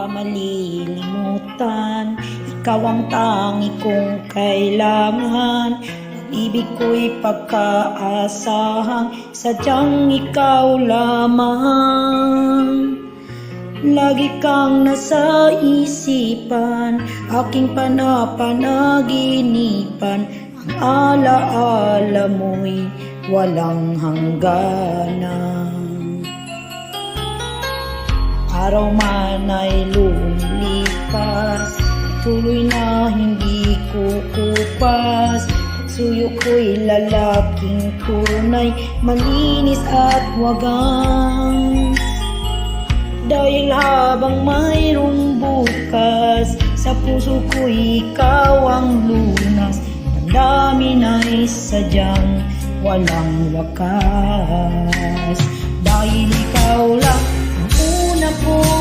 ka malilimutan. Ikaw ang tangi kong kailangan. Pag-ibig ko'y pagkaasahang sadyang ikaw lamang. Lagi kang nasa isipan, aking panapanaginipan. Ang alaala mo'y walang hangganan. Araw man ay lumilipas, tuloy na hindi kukupas. Suyo ko'y lalaking tunay, malinis at wagas. Dahil habang mayroong bukas, sa puso ko'y ikaw ang lunas. Ang dami na'y sadyang walang wakas. Dahil ikaw lang ang una ko